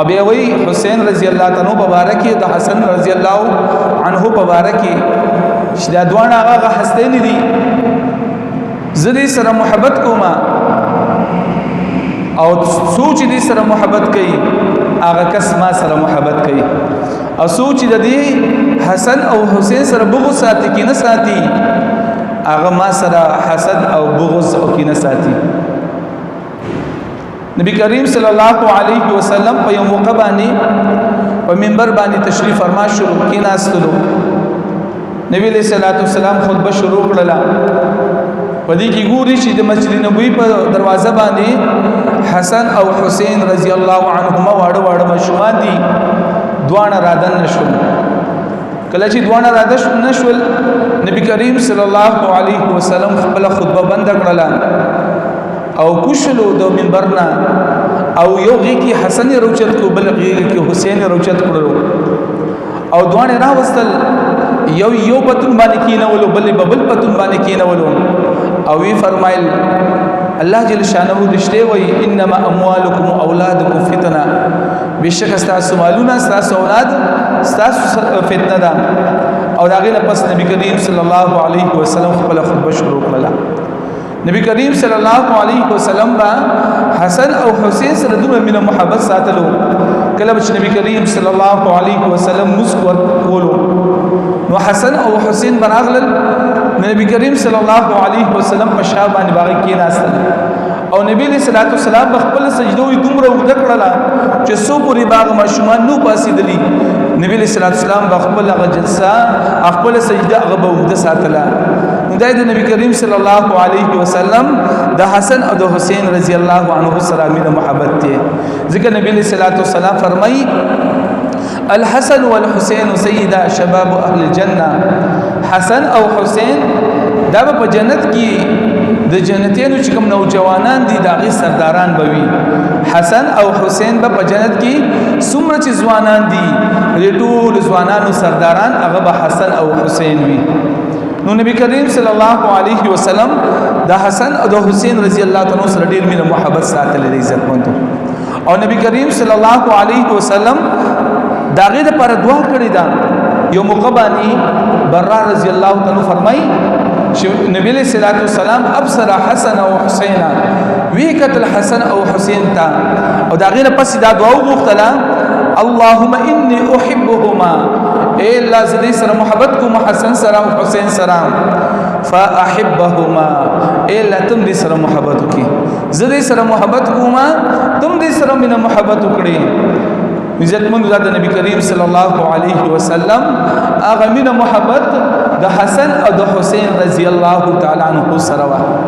او بیا وی حسین رضی الله تعالی مبارک د حسن رضی الله عنه مبارک چې دا دوه هغه هستین دي زدي سره محبت کوما او سوچ دي سره محبت کوي هغه کس ما سره محبت کوي او سوچ د دې حسن او حسین سره بغض ساتي کې نه ساتي هغه ما سره حسد او بغض او کې نه ساتي نبی کریم صلی الله علیه وسلم په یو موقع باندې په منبر باندې تشریف فرما شروع کیناستلو نبی علیہ الصلوۃ والسلام خطبه شروع کړه په دې کې ګوري چې د مسجد نبوي په دروازه باندې حسن او حسین رضی الله عنهما واړه مشومان دي دوانه رادن نشول کله چې دوانه رادن نشول نبی کریم صلی الله علیه وسلم خپل خطبه بند کړه او کوشلو د منبرنا او یو غي کې حسن روچت کو بل غي کې حسین روچت کړو او دوانه راوستل یو پتون باندې کینولو بل پتون باندې کینولو او وی فرمایل الله جل شانه دشته وی انما اموالکم اولادکم فتنه بشک استاسو مالونه استاسو اولاد استاسو فتنه ده او داغه پس نبی کریم صلی الله علیه وسلم خپل خطبه شروع کړه نبی کریم صلی الله علیه وسلم با حسن او حسین سره دومره مینه محبت ساتلو کله چې نبی کریم صلی الله علیه وسلم مسکور کولو نو حسن او حسین براغلل نبی کریم صلی الله علیه وسلم په شابه باندې باغ کې ناستل او نبی صلی الله علیه وسلم خپل سجدو دومره وګد کړلا چې سو پوری باغ مشمان نو پاسیدلی نبی صلی الله علیه وسلم خپل هغه جلسه خپل سجده هغه وګد ساتلا د نبی کریم صلی الله علیه وسلم د حسن او د حسین رضی الله عنه سره مینه محبت ته ذکر نبی صلی الله علیه وسلم فرمای الحسن والحسين سيدا شباب اهل الجنه حسن او حسین دا په جنت کې د جنتینو چې کوم نوجوانان دي داغي سرداران بوي حسن او حسین په جنت کې څومره چې ځوانان دي ټول ځوانانو سرداران هغه به حسن او حسین وي نو نبی کریم صلی الله علیه وسلم د حسن او د حسین رضی الله تعالی سره ډیر مینه محبت ساتل لري عزت مند او نبی کریم صلی الله علیه وسلم داغه د پر دعا کړی دا یو موقع باندې برا رضی الله تعالی فرمای چې نبی صلی الله علیه وسلم ابصر حسن او حسین وی کتل حسن او حسین تا او داغه پس دا دعا وغوښتله اللهم انی احبهما اے الله زدی سره محبت کوم حسن سره او حسین سره فاحبهما اے الله تم دې سره محبت وکي زدی سره محبت کوم تم دې سره مینه محبت وکړي عزت مند د نبی کریم صلی الله علیه وسلم هغه مینه محبت د حسن او د حسین رضی الله تعالی عنہ سره